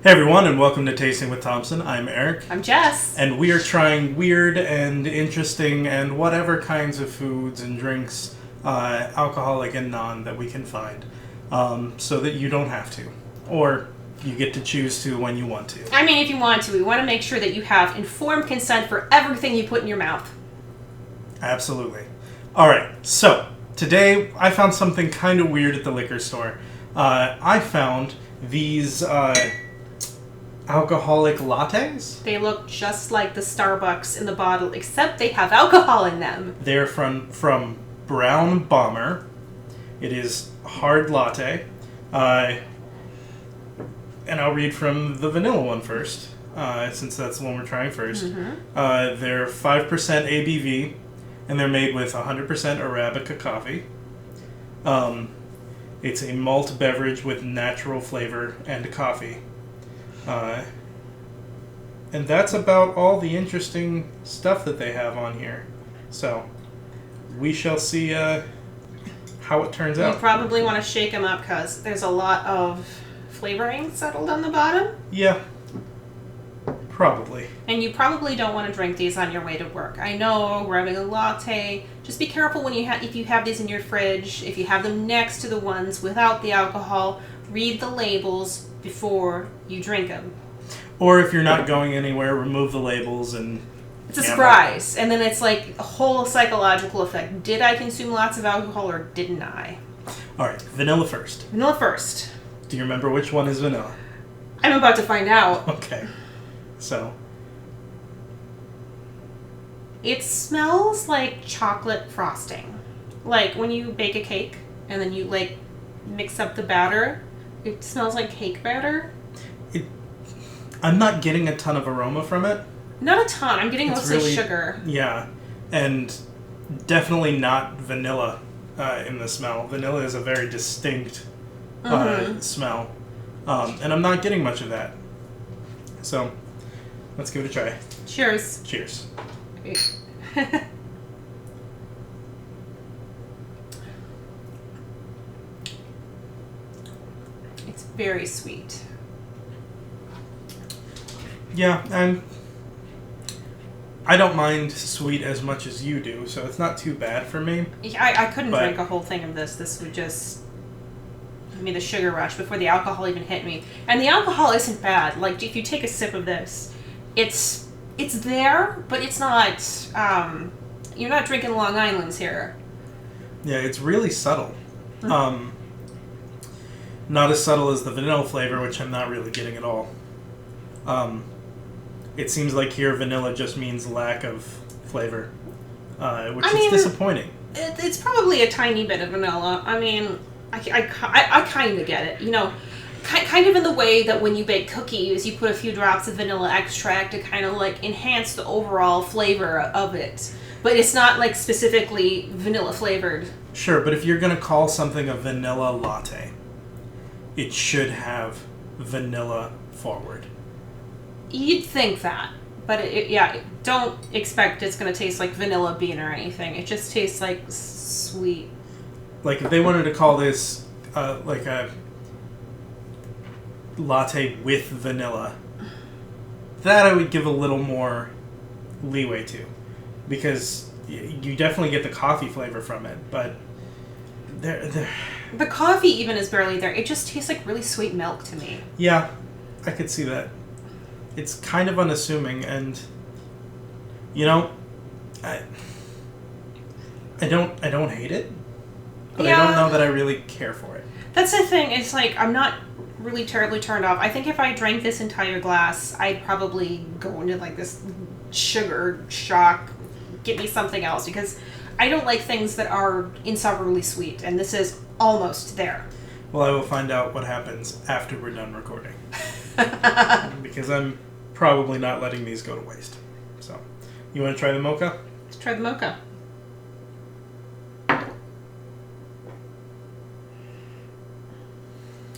Hey everyone, and welcome to Tasting with Thompson. I'm Eric. I'm Jess. And we are trying weird and interesting and whatever kinds of foods and drinks, alcoholic and non, that we can find, so that you don't have to. Or you get to choose to when you want to. I mean, if you want to. We want to make sure that you have informed consent for everything you put in your mouth. Absolutely. Alright, so today I found something kind of weird at the liquor store. I found these alcoholic lattes. They look just like the Starbucks in the bottle, except they have alcohol in them. They're from Brown Bomber. It is hard latte. And I'll read from the vanilla one first, since that's the one we're trying first. Mm-hmm. They're 5% ABV, and they're made with 100% Arabica coffee. It's a malt beverage with natural flavor and coffee. And that's about all the interesting stuff that they have on here. So, we shall see how it turns out. You probably want to shake them up because there's a lot of flavoring settled on the bottom. Yeah, probably. And you probably don't want to drink these on your way to work. I know we're having a latte. Just be careful when if you have these in your fridge. If you have them next to the ones without the alcohol, read the labels before you drink them. Or if you're not going anywhere, remove the labels and... It's a surprise. And then it's like a whole psychological effect. Did I consume lots of alcohol or didn't I? Alright, vanilla first. Vanilla first. Do you remember which one is vanilla? I'm about to find out. Okay. So... It smells like chocolate frosting. Like when you bake a cake and then you mix up the batter. It smells like cake batter. I'm not getting a ton of aroma from it. Not a ton. I'm getting mostly really, sugar. Yeah. And definitely not vanilla in the smell. Vanilla is a very distinct smell. And I'm not getting much of that. So, let's give it a try. Cheers. Cheers. It's very sweet. Yeah, and I don't mind sweet as much as you do, so it's not too bad for me. I couldn't drink a whole thing of this. This would just give me the sugar rush before the alcohol even hit me. And the alcohol isn't bad. Like, if you take a sip of this, it's there, but it's not, you're not drinking Long Island's here. Yeah, it's really subtle. Not as subtle as the vanilla flavor, which I'm not really getting at all. It seems like here vanilla just means lack of flavor, which is disappointing. It's probably a tiny bit of vanilla. I mean, I kind of get it. You know, kind of in the way that when you bake cookies, you put a few drops of vanilla extract to kind of like enhance the overall flavor of it. But it's not like specifically vanilla flavored. Sure, but if you're going to call something a vanilla latte, it should have vanilla forward. You'd think that, but don't expect it's going to taste like vanilla bean or anything. It just tastes like sweet. Like if they wanted to call this like a latte with vanilla, that I would give a little more leeway to, because you definitely get the coffee flavor from it, but the coffee even is barely there. It just tastes like really sweet milk to me. Yeah, I could see that. It's kind of unassuming, and you know, I don't hate it, but I don't know that I really care for it. That's the thing. It's like I'm not really terribly turned off. I think if I drank this entire glass, I'd probably go into like this sugar shock. Get me something else, because I don't like things that are insufferably sweet, and this is almost there. Well, I will find out what happens after we're done recording. Because I'm probably not letting these go to waste. So, you want to try the mocha? Let's try the mocha.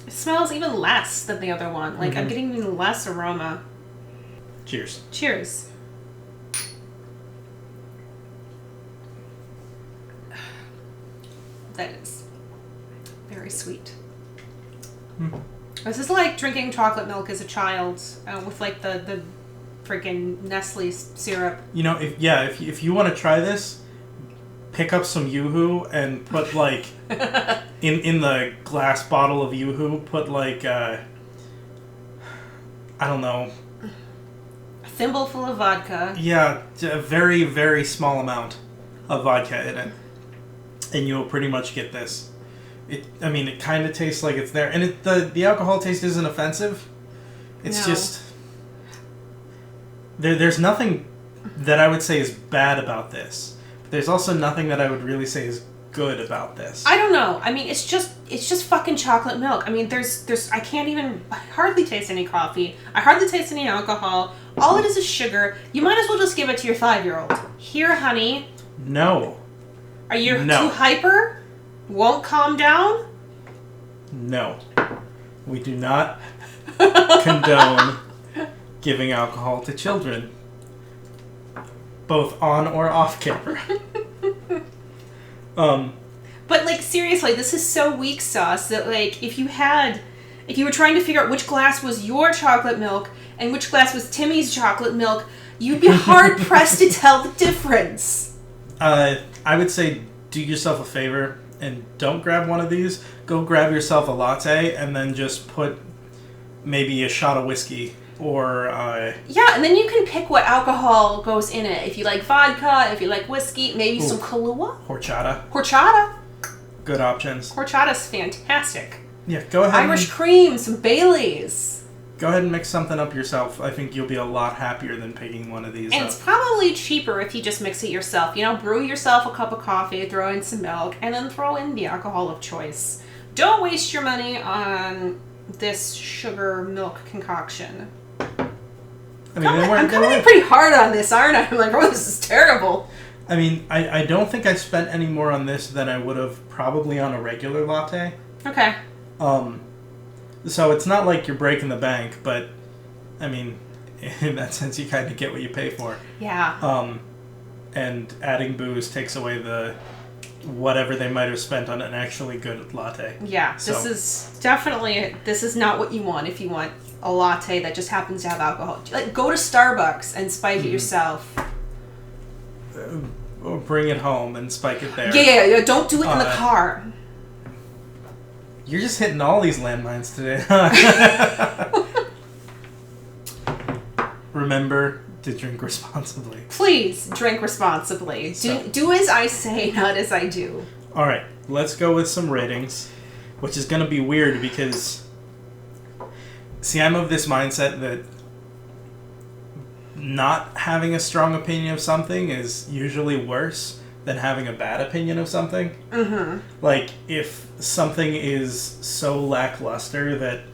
It smells even less than the other one. Like, I'm getting even less aroma. Cheers. Cheers. That is very sweet. This is like drinking chocolate milk as a child with like the freaking Nestle syrup. You know, if you want to try this, pick up some Yoo-Hoo and put like in the glass bottle of Yoo-Hoo, put like I don't know, a thimbleful of vodka. Yeah, a very, very small amount of vodka in it, and you'll pretty much get this. It kind of tastes like it's there, and the alcohol taste isn't offensive. It's just there's nothing that I would say is bad about this. There's also nothing that I would really say is good about this. I don't know. I mean, it's just fucking chocolate milk. I mean, there's I hardly taste any coffee. I hardly taste any alcohol. All it is sugar. You might as well just give it to your 5-year-old. Here, honey. No. Are you too hyper? Won't calm down? No. We do not condone giving alcohol to children, both on or off camera. But like seriously, this is so weak sauce that like if you were trying to figure out which glass was your chocolate milk and which glass was Timmy's chocolate milk, you'd be hard pressed to tell the difference. I would say do yourself a favor and don't grab one of these. Go grab yourself a latte and then just put maybe a shot of whiskey or yeah, and then you can pick what alcohol goes in it. If you like vodka, if you like whiskey, maybe some Kahlua. Horchata. Good options. Horchata's fantastic. Yeah, go ahead. Irish cream, some Baileys. Go ahead and mix something up yourself. I think you'll be a lot happier than picking one of these and up. It's probably cheaper if you just mix it yourself. You know, brew yourself a cup of coffee, throw in some milk, and then throw in the alcohol of choice. Don't waste your money on this sugar milk concoction. I mean, I'm coming in pretty hard on this, aren't I? I'm like, oh, this is terrible. I mean, I don't think I spent any more on this than I would have probably on a regular latte. Okay. So it's not like you're breaking the bank, but, I mean, in that sense, you kind of get what you pay for. Yeah. And adding booze takes away the whatever they might have spent on an actually good latte. Yeah, this is not what you want if you want a latte that just happens to have alcohol. Like, go to Starbucks and spike it yourself. Or bring it home and spike it there. Yeah. Don't do it in the car. You're just hitting all these landmines today. Remember to drink responsibly. Please drink responsibly. Do as I say, not as I do. All right, let's go with some ratings, which is going to be weird because, see, I'm of this mindset that not having a strong opinion of something is usually worse than having a bad opinion of something. Mm-hmm. Like, if something is so lackluster that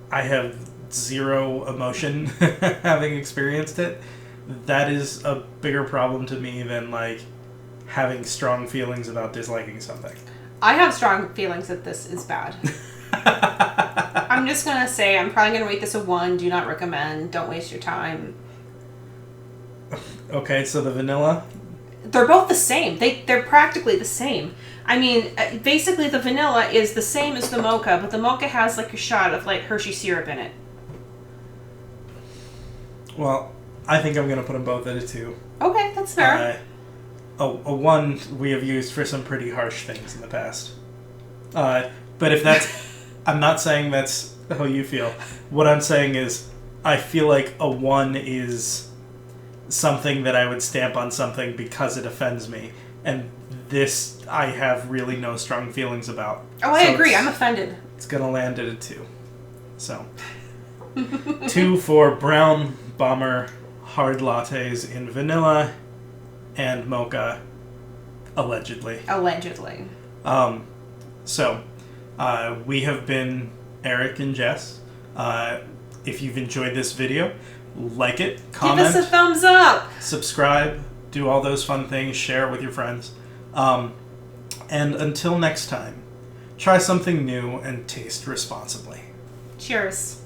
I have zero emotion having experienced it, that is a bigger problem to me than, like, having strong feelings about disliking something. I have strong feelings that this is bad. I'm just going to say I'm probably going to rate this a 1. Do not recommend. Don't waste your time. Okay, so the vanilla? They're both the same. They're practically the same. I mean, basically the vanilla is the same as the mocha, but the mocha has like a shot of like Hershey syrup in it. Well, I think I'm going to put them both at a 2. Okay, that's fair. A 1 we have used for some pretty harsh things in the past. But if that's... I'm not saying that's how you feel. What I'm saying is I feel like a 1 is something that I would stamp on something because it offends me. And this I have really no strong feelings about. Oh, I agree. I'm offended. It's going to land at a 2. So, 2 for brown bomber hard lattes in vanilla and mocha, allegedly. Allegedly. So, we have been Eric and Jess. If you've enjoyed this video, like it, comment. Give us a thumbs up. Subscribe. Do all those fun things. Share it with your friends. And until next time, try something new and taste responsibly. Cheers.